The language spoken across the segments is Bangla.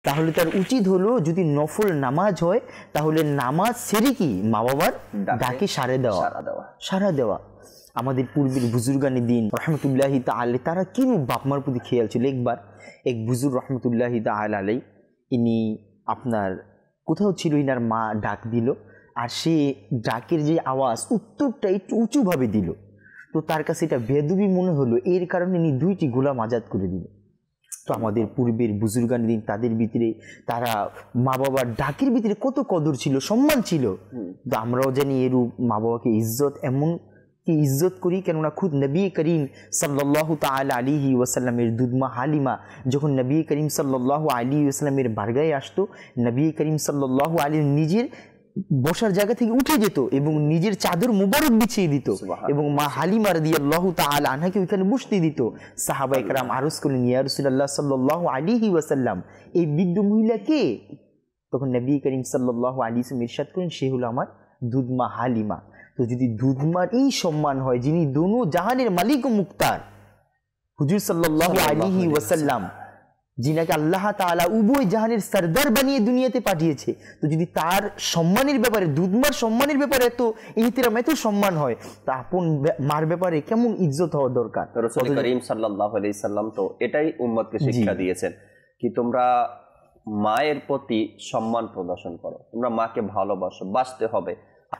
তাহলে তার উচিত হলো যদি নফল নামাজ হয় তাহলে নামাজ সেরে কি মা বাবার ডাকে সাড়া দেওয়া। আমাদের পূর্বের বুজুর্গানি দিন রহমতুল্লাহি তাআলা তারা কেন বাপমার প্রতি খেয়াল ছিল। একবার এক বুজুর্গ রহমতুল্লাহি তাআলা আলাই ইনি আপনার কোথাও ছিল, ইনার মা ডাক দিল আর সে ডাকের যে আওয়াজ উত্তরটা একটু উঁচুভাবে দিল, তো তার কাছে এটা বেদবি মনে হলো, এর কারণে ইনি 2টি গোলাম আজাদ করে দিল। তো আমাদের পূর্বের বুজুর্গানি দিন তাদের ভিতরে তারা মা বাবার ডাকের ভিতরে কত কদর ছিল, সম্মান ছিল। তো আমরাও জানি এরূপ মা বাবাকে এমন কি ইজ্জত করি, কেননা খুদ নবী করিম সাল্লাল্লাহু তাআলা আলাইহি ওয়াসাল্লামের দুধমা হালিমা যখন নবী করিম সাল্লাল্লাহু আলাইহি ওয়াসাল্লামের বারগাহে আসতো, নবী করিম সাল্লাল্লাহু আলাইহি নিজের বসার জায়গা থেকে উঠে যেত এবং নিজের চাদর মুবারক বিছিয়ে দিত এবং মা হালিমা রাদিয়াল্লাহু তাআলা আনহাকে ওইখানে বসতে দিত। সাহাবায়ে কেরাম আরজ করলেন, ইয়া রাসূলুল্লাহ সাল্লাল্লাহু আলাইহি ওয়াসাল্লাম, এই বৃদ্ধ মহিলা কে? তখন নবী করিম সাল্লাল্লাহু আলাইহি ওয়াসাল্লাম ইরশাদ করেন, সে হলো আমার দুধমা হালিমা। তো যদি দুধমার এই সম্মান হয়, যিনি দোনো জাহানের মালিক ও মুক্তার, হুজুর সাল্লাল্লাহু আলাইহি ওয়াসাল্লাম যিনাকে আল্লাহ তাআলা উভয় জাহানের সরদার বানিয়ে দুনিয়াতে পাঠিয়েছে, তো যদি তার সম্মানের ব্যাপারে, দুধমার সম্মানের ব্যাপারে এত ইহতিরাম, এত সম্মান হয়, তা আপন মার ব্যাপারে কেমন ইজ্জত হওয়া দরকার। রাসূল করিম সাল্লাল্লাহু আলাইহি সাল্লাম তো এটাই উম্মতকে শিক্ষা দিয়েছেন কি তোমরা মায়ের প্রতি সম্মান প্রদর্শন করো, তোমরা মাকে ভালোবাসো, বাসতে হবে।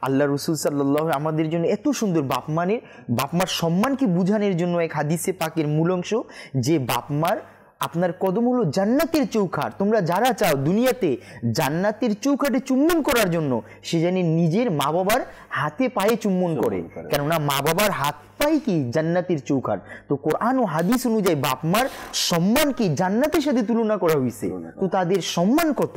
আল্লাহ রসুল সাল্লাল্লাহু আমাদের জন্য এত সুন্দর বাপমার সম্মানকে বুঝানোর জন্য এক হাদিসে পাকের মূল অংশ, যে বাপমার আপনার কদম হলো জান্নাতের চৌখাট। তোমরা যারা চাও দুনিয়াতে জান্নাতের চৌখাটে চুম্বন করার জন্য, সে জানি নিজের মা বাবার হাতে পায়ে চুম্বন করে, কেননা মা বাবার হাত পায়ে কি জান্নাতের চৌখাট। তো কোরআন ও হাদিস অনুযায়ী বাপমার সম্মানকে জান্নাতের সাথে তুলনা করা হয়েছে, তো তাদের সম্মান কত।